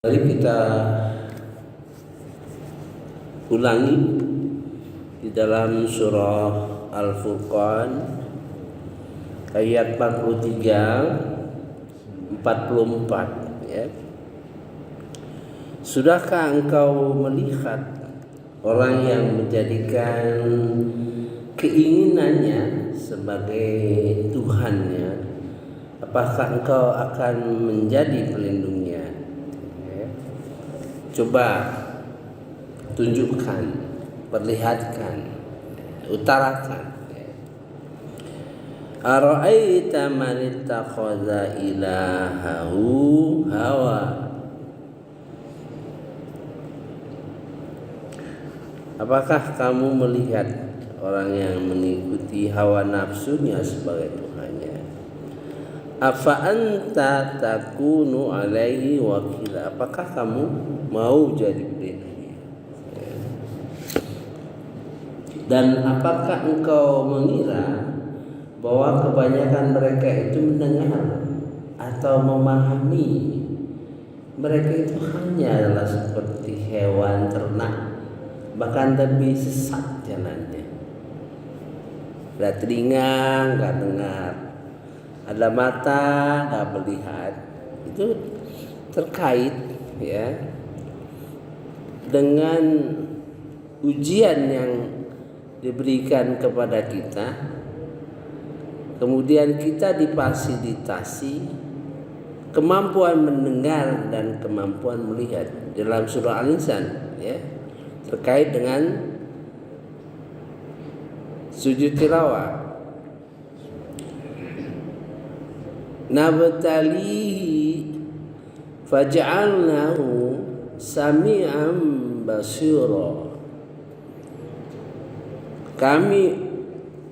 Mari kita ulangi di dalam surah Al-Furqan ayat 43 44 ya. Sudahkah engkau melihat orang yang menjadikan keinginannya sebagai Tuhannya? Apakah engkau akan menjadi pelindungnya? Coba tunjukkan, perlihatkan, utarakan. Ara'aita man ittakhadha ilahahu hawa. Apakah kamu melihat orang yang mengikuti hawa nafsunya sebagai Tuhannya? Afa anta takunu alaihi wakila. Apakah kamu mau jadi pelindungnya? Dan apakah engkau mengira bahwa kebanyakan mereka itu mendengar atau memahami? Mereka itu hanya adalah seperti hewan ternak, bahkan lebih sesat jalannya. Ada telinga nggak dengar, ada mata nggak melihat. Itu terkait ya dengan ujian yang diberikan kepada kita, kemudian kita difasilitasi kemampuan mendengar dan kemampuan melihat dalam surah Al-Insan ya, terkait dengan sujud tilawah. Nabtalihi faj'alnahu sami'an basira. Kami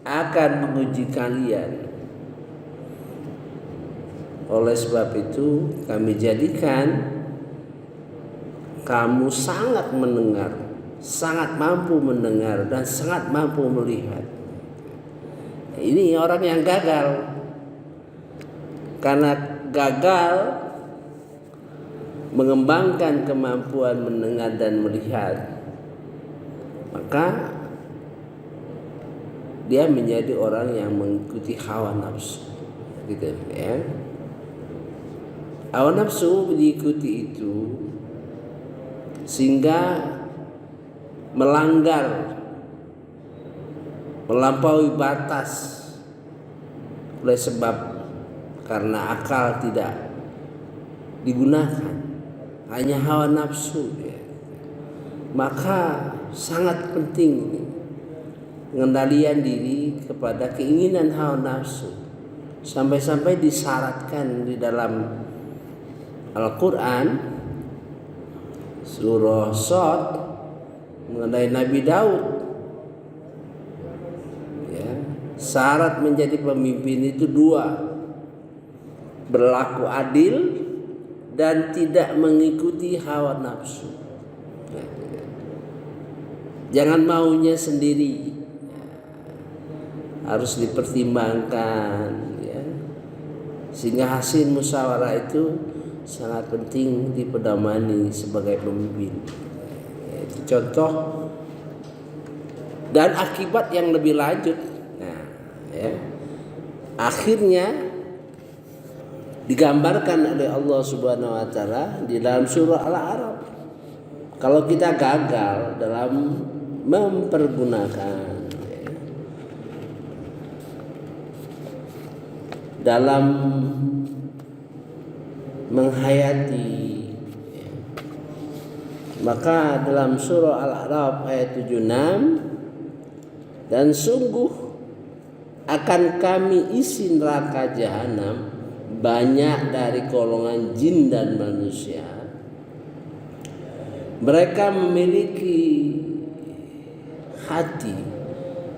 akan menguji kalian. Oleh sebab itu kami jadikan kamu sangat mendengar, sangat mampu mendengar dan sangat mampu melihat. Ini orang yang gagal. Karena gagal mengembangkan kemampuan mendengar dan melihat, maka dia menjadi orang yang mengikuti hawa nafsu, gitu ya. Hawa nafsu diikuti itu sehingga melanggar, melampaui batas, oleh sebab karena akal tidak digunakan, hanya hawa nafsu ya. Maka sangat penting pengendalian diri kepada keinginan hawa nafsu, sampai-sampai disyaratkan di dalam Al-Quran surah Shad mengenai Nabi Daud ya, syarat menjadi pemimpin itu dua: berlaku adil dan tidak mengikuti hawa nafsu. Jangan maunya sendiri, harus dipertimbangkan ya. Sehingga hasil musyawarah itu sangat penting dipedamani sebagai pemimpin. Itu contoh dan akibat yang lebih lanjut. Nah, ya. Akhirnya digambarkan oleh Allah Subhanahu wa taala di dalam surah Al-A'raf. Kalau kita gagal dalam mempergunakan ya, dalam menghayati ya, maka dalam surah Al-A'raf ayat 76, dan sungguh akan kami isi neraka jahanam banyak dari golongan jin dan manusia. Mereka memiliki hati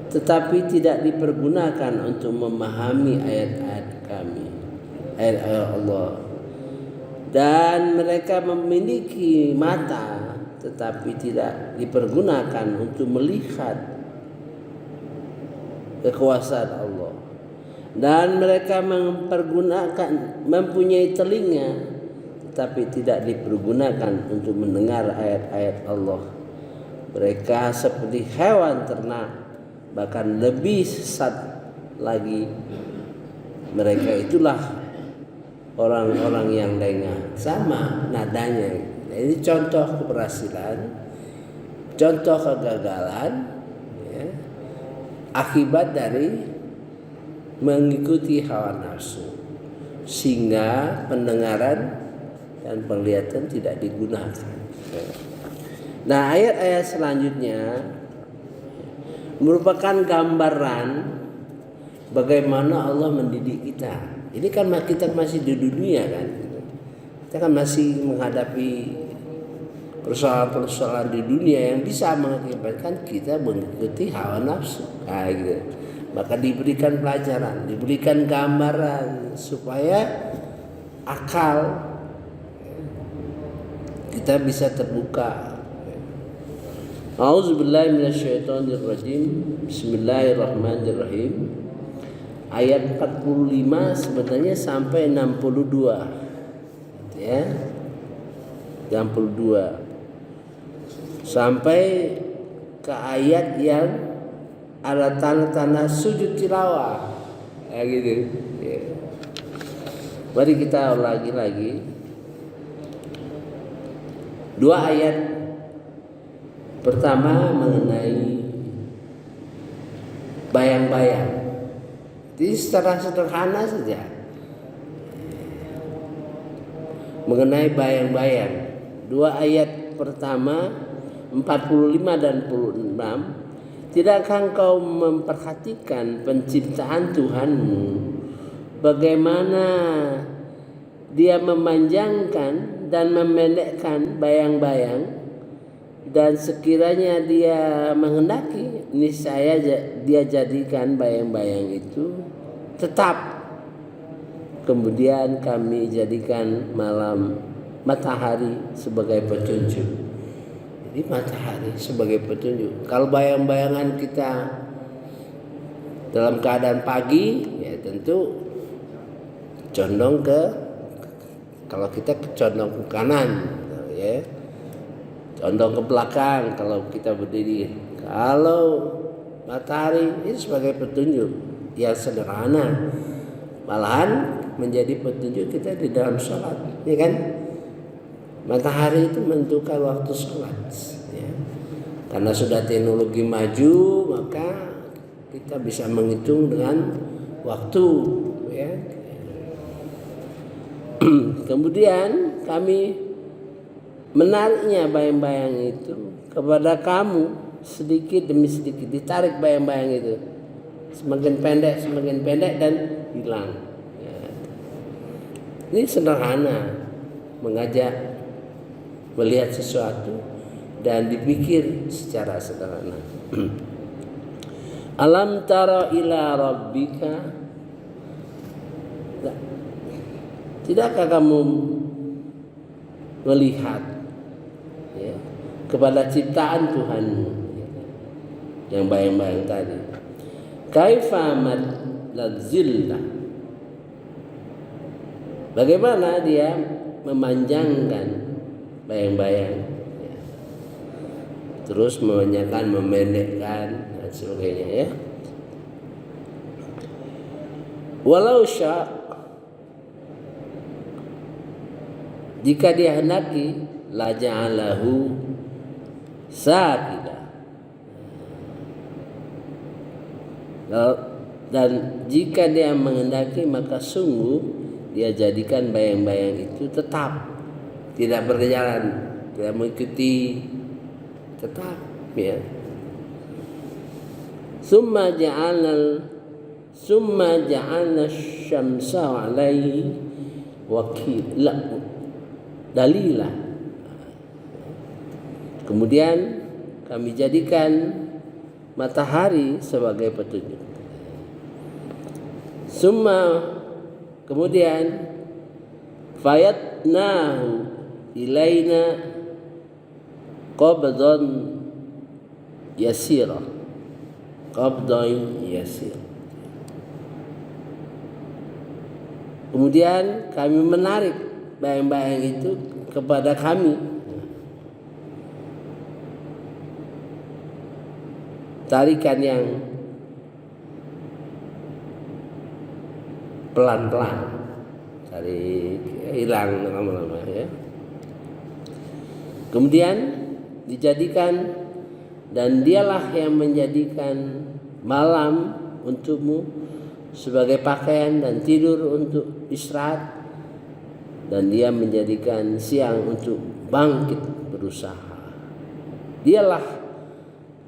tetapi tidak dipergunakan untuk memahami ayat-ayat kami, ayat-ayat Allah. Dan mereka memiliki mata tetapi tidak dipergunakan untuk melihat kekuasaan Allah. Dan mereka mempunyai telinga tetapi tidak dipergunakan untuk mendengar ayat-ayat Allah. Mereka seperti hewan ternak, bahkan lebih sesat lagi. Mereka itulah orang-orang yang lengah. Sama nadanya. Ini contoh keberhasilan, contoh kegagalan, ya, akibat dari mengikuti hawa nafsu, sehingga pendengaran dan penglihatan tidak digunakan. Nah, ayat-ayat selanjutnya merupakan gambaran bagaimana Allah mendidik kita. Ini kan kita masih di dunia kan, kita kan masih menghadapi persoalan-persoalan di dunia yang bisa mengakibatkan kita mengikuti hawa nafsu. Nah, gitu. Maka diberikan pelajaran, diberikan gambaran supaya akal kita bisa terbuka. A'udzubillahi minasyaitonirrajim. Bismillahirrahmanirrahim. Ayat 45 sebenarnya sampai 62. Ya. 62. Sampai ke ayat yang ada tanda-tanda sujud tilawah, ya gitu. Ya. Mari kita ulangi lagi. 2 ayat. Pertama mengenai bayang-bayang. Jadi secara sederhana saja. Mengenai bayang-bayang. 2 ayat pertama 45 dan 46. Tidakkah engkau memperhatikan penciptaan Tuhanmu, bagaimana Dia memanjangkan dan memendekkan bayang-bayang, dan sekiranya Dia menghendaki, niscaya Dia jadikan bayang-bayang itu tetap. Kemudian kami jadikan malam matahari sebagai petunjuk. Jadi matahari sebagai petunjuk. Kalau bayang-bayangan kita dalam keadaan pagi, ya tentu condong ke, kalau kita condong ke kanan, ya, condong ke belakang kalau kita berdiri. Kalau matahari ini sebagai petunjuk yang sederhana, malahan menjadi petunjuk kita di dalam sholat, ya kan? Matahari itu menentukan waktu sholat, ya. Karena sudah teknologi maju, maka kita bisa menghitung dengan waktu, ya. Kemudian kami menariknya bayang-bayang itu kepada kamu sedikit demi sedikit, ditarik bayang-bayang itu semakin pendek dan hilang, ya. Ini sederhana, mengajak melihat sesuatu dan dipikir secara sederhana. Alam tara ila rabbika, tidakkah kamu melihat, ya, kepada ciptaan Tuhanmu, yang bayang-bayang tadi? Kaifa madzillah, bagaimana Dia memanjangkan bayang-bayang, ya. Terus memanjangkan, memendekkan dan sebagainya, ya. Walau sya, jika Dia hendaki, la ja'alahu sakida, dan jika Dia menghendaki, maka sungguh Dia jadikan bayang-bayang itu tetap, tidak berjalan, tidak mengikuti, tetap, ya. Summa ja'alna syamsa 'alaihi wakila, dalila. Kemudian kami jadikan matahari sebagai petunjuk. Kemudian fayatnahu ilaina qabdan yasira. Kemudian kami menarik bayang-bayang itu kepada kami. Tarikan yang pelan-pelan, tarik hilang lama-lama ya. Kemudian dijadikan, dan dialah yang menjadikan malam untukmu sebagai pakaian dan tidur untuk istirahat, dan dia menjadikan siang untuk bangkit berusaha. Dialah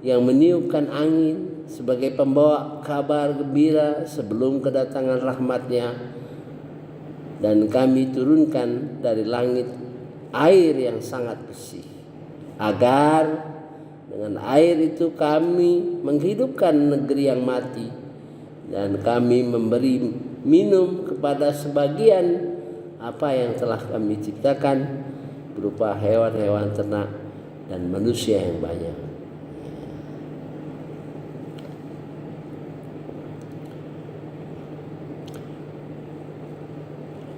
yang meniupkan angin sebagai pembawa kabar gembira sebelum kedatangan rahmatnya, dan kami turunkan dari langit air yang sangat bersih, agar dengan air itu kami menghidupkan negeri yang mati, dan kami memberi minum kepada sebagian apa yang telah kami ciptakan berupa hewan-hewan ternak dan manusia yang banyak.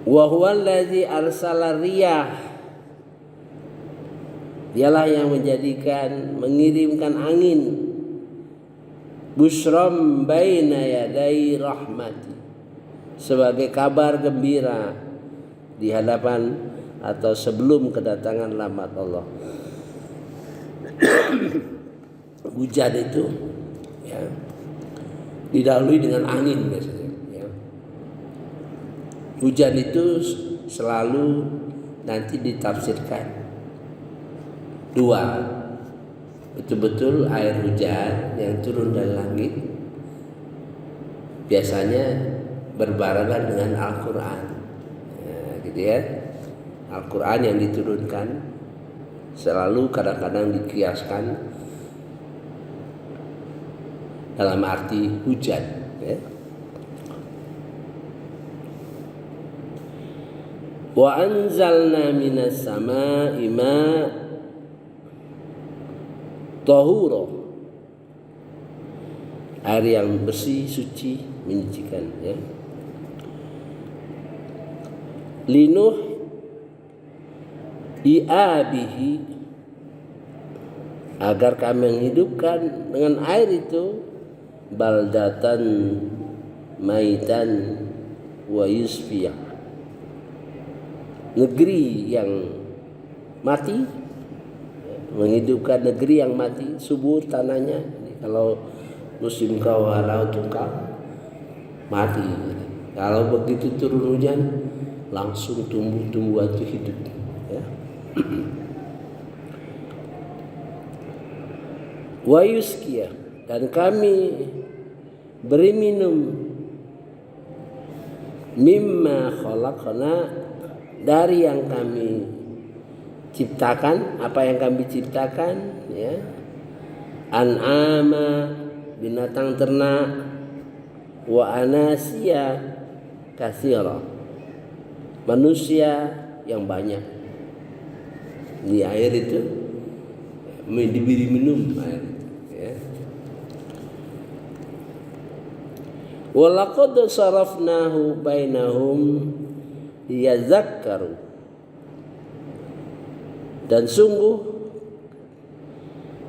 Wa huwallazi arsala riyah, dialah yang mengirimkan angin, busyram baina yaday rahmati, sebagai kabar gembira di hadapan atau sebelum kedatangan rahmat Allah. Hujan itu ya didahului dengan angin biasanya. Hujan itu selalu nanti ditafsirkan dua, betul-betul air hujan yang turun dari langit biasanya berbarengan dengan Al-Quran ya, gitu ya. Al-Quran yang diturunkan selalu kadang-kadang dikiaskan dalam arti hujan ya. Wa anzalna minas samaa'i ma' tahura, air yang bersih, suci, menyucikan ya. Linuh i'abihi, agar kami menghidupkan dengan air itu baldatan maitan wa yusfiyah, negeri yang mati, menghidupkan negeri yang mati, subur tanahnya. Kalau musim kemarau tukang mati. Kalau begitu turun hujan langsung tumbuh-tumbuhan itu hidup ya. Wa yuskiyah, dan kami beri minum mimma khalaqna, dari yang kami ciptakan, apa yang kami ciptakan ya, an'ama, binatang ternak, wa anasiya katsira, manusia yang banyak. Di air itu diberi minum air itu ya. Wa laqad sarafnahu bainahum yazakkaru, dan sungguh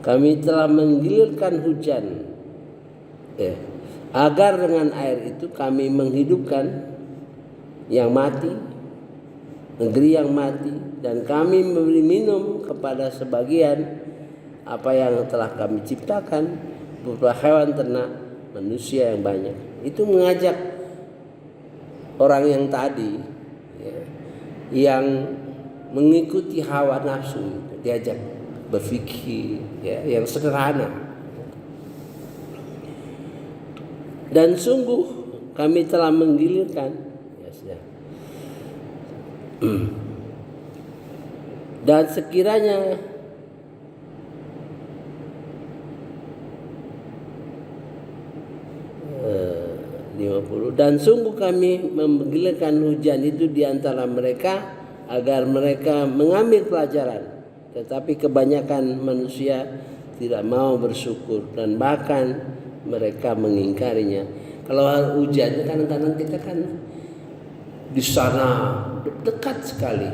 kami telah menggilirkan hujan ya, agar dengan air itu kami menghidupkan yang mati, negeri yang mati, dan kami memberi minum kepada sebagian apa yang telah kami ciptakan berupa hewan ternak, manusia yang banyak. Itu mengajak orang yang tadi ya, yang mengikuti hawa nafsu, diajak berfikir ya, yang sederhana. Dan sungguh kami telah menggilirkan ya, dan sekiranya dan sungguh kami menggilirkan hujan itu di antara mereka agar mereka mengambil pelajaran, tetapi kebanyakan manusia tidak mau bersyukur dan bahkan mereka mengingkarinya. Kalau hujan kadang-kadang kita kan di sana dekat sekali.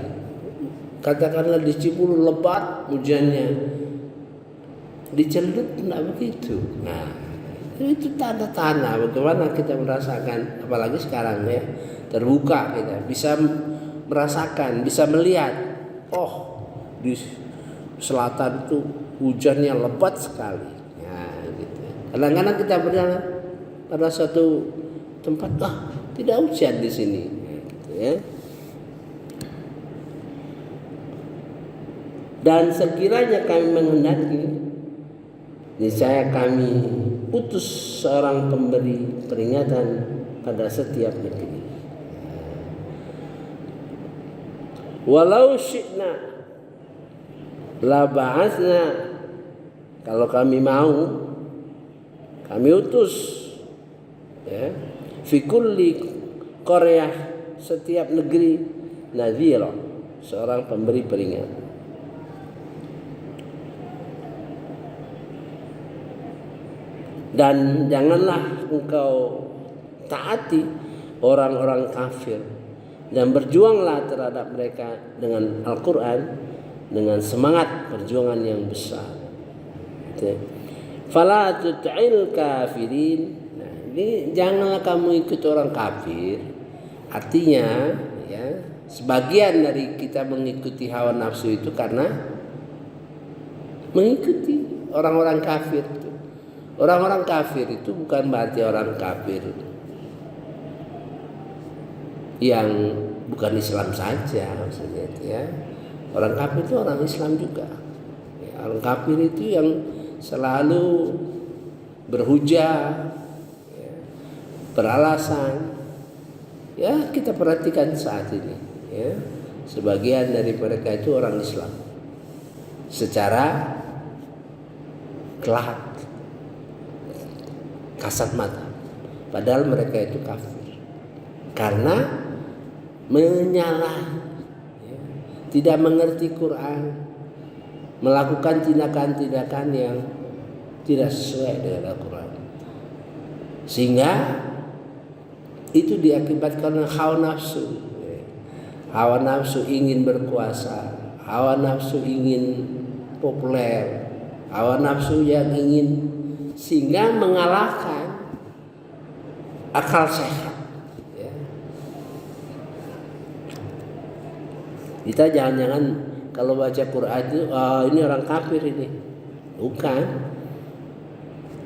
Katakanlah di Cibulu lebat hujannya, di Celduk tidak begitu. Nah, itu tanda-tanda bagaimana kita merasakan, apalagi sekarang ya terbuka, kita bisa merasakan, bisa melihat, oh di selatan itu hujannya lebat sekali. Nah, gitu. Kadang-kadang kita berjalan pada suatu tempat, tidak hujan di sini, gitu ya. Dan sekiranya kami menghendaki, niscaya kami utus seorang pemberi peringatan pada setiap negeri. Walau syi'na la ba'atsna, kalau kami mau, kami utus ya, fi kulli qaryah, setiap negeri, nadhira, seorang pemberi peringatan. Dan janganlah engkau taati orang-orang kafir, dan berjuanglah terhadap mereka dengan Al-Quran, dengan semangat perjuangan yang besar. Fala tut'il kafirin. Nah, ini janganlah kamu ikut orang kafir. Artinya ya, sebagian dari kita mengikuti hawa nafsu itu karena mengikuti orang-orang kafir. Orang-orang kafir itu bukan berarti orang kafir yang bukan Islam saja, maksudnya itu ya. Orang kafir itu orang Islam juga. Ya, orang kafir itu yang selalu berhujah, ya, beralasan. Ya, kita perhatikan saat ini, ya, sebagian dari mereka itu orang Islam secara kelak, kasat mata, padahal mereka itu kafir karena menyalah, ya, tidak mengerti Quran, melakukan tindakan-tindakan yang tidak sesuai dengan Al-Quran, sehingga itu diakibatkan hawa nafsu. Hawa nafsu ingin berkuasa, hawa nafsu ingin populer, hawa nafsu yang ingin, sehingga mengalahkan akal sehat. Ya. Kita jangan-jangan kalau baca Quran itu, ini orang kafir ini. Bukan.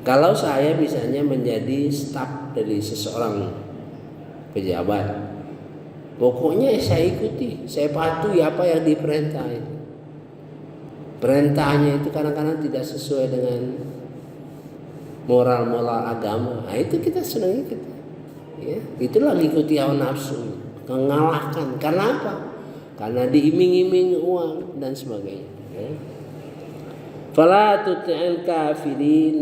Kalau saya misalnya menjadi staf dari seseorang pejabat, pokoknya saya ikuti, saya patuhi apa yang diperintahin. Perintahnya itu kadang-kadang tidak sesuai dengan moral-moral agama. Nah, itu kita senang ikut. Ya, itulah ngikuti hawa nafsu, mengalahkan. Karena apa? Karena diiming-iming uang dan sebagainya. Ya. Fala tuti'il kafirin,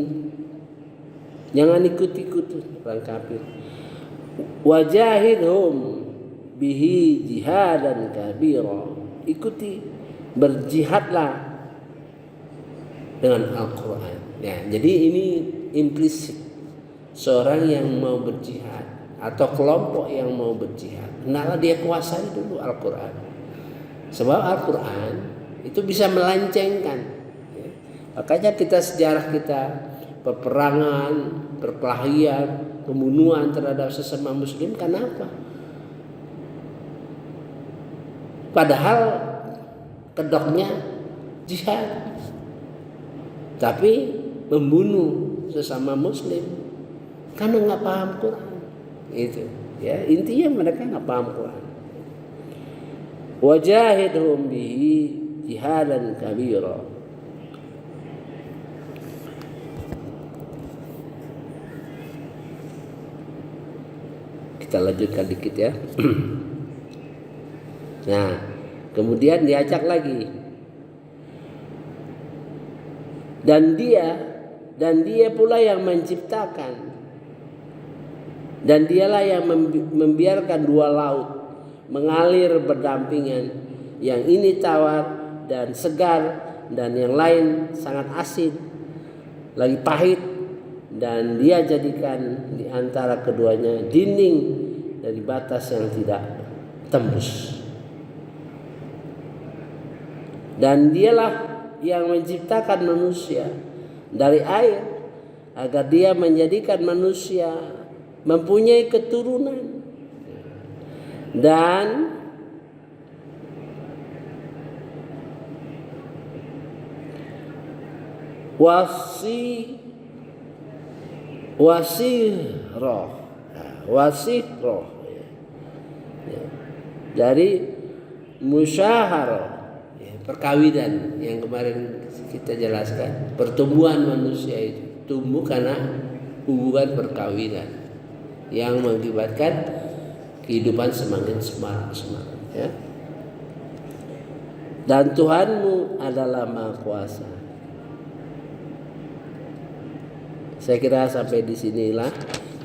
jangan ikut-ikut orang kafir. Wajahidhum bihi jihadan kabira, ikuti, berjihadlah dengan Al-Quran. Ya, jadi ini implisit seorang yang mau berjihad atau kelompok yang mau berjihad, hendaklah dia kuasai dulu Al-Quran. Sebab Al-Quran itu bisa melencengkan. Ya. Makanya sejarah kita peperangan, perkelahian, pembunuhan terhadap sesama Muslim, kenapa? Padahal kedoknya jihad, tapi membunuh sesama Muslim karena nggak paham Quran. Itu ya, intinya mereka nggak paham Quran. Wajahidhum bihi jihadan kabira. Kita lanjutkan dikit ya. Nah, kemudian diajak lagi. Dan dia pula yang menciptakan, dan dialah yang membiarkan dua laut mengalir berdampingan, yang ini tawar dan segar, dan yang lain sangat asin lagi pahit, dan dia jadikan di antara keduanya dinding dari batas yang tidak tembus. Dan dialah yang menciptakan manusia dari air agar dia menjadikan manusia mempunyai keturunan. Dan wasihroh dari musyaharah, perkawinan yang kemarin kita jelaskan. Pertumbuhan manusia itu tumbuh karena hubungan perkawinan yang mengakibatkan kehidupan semakin semarak ya. Dan Tuhanmu adalah Maha Kuasa. Saya kira sampai di sinilah.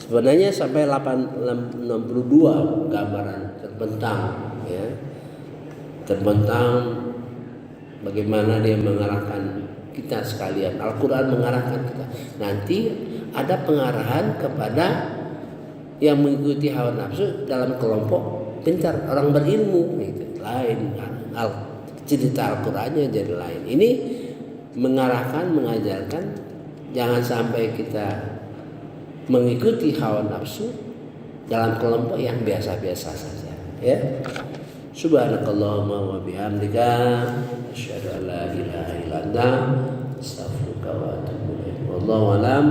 Sebenarnya sampai 862 gambaran terbentang ya. Terbentang bagaimana dia mengarahkan kita sekalian. Al-Quran mengarahkan kita. Nanti ada pengarahan kepada yang mengikuti hawa nafsu dalam kelompok pintar, orang berilmu gitu. Lain cerita Al-Qurannya jadi lain. Ini mengarahkan, mengajarkan jangan sampai kita mengikuti hawa nafsu dalam kelompok yang biasa-biasa saja ya. Subhanakallahumma wa bihamdika asyhadu an la ilaha illa anta astaghfiruka wa atubu ilaik. Wallahu a'lam.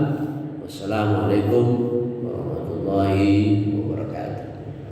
Wassalamualaikum warahmatullahi wabarakatuh.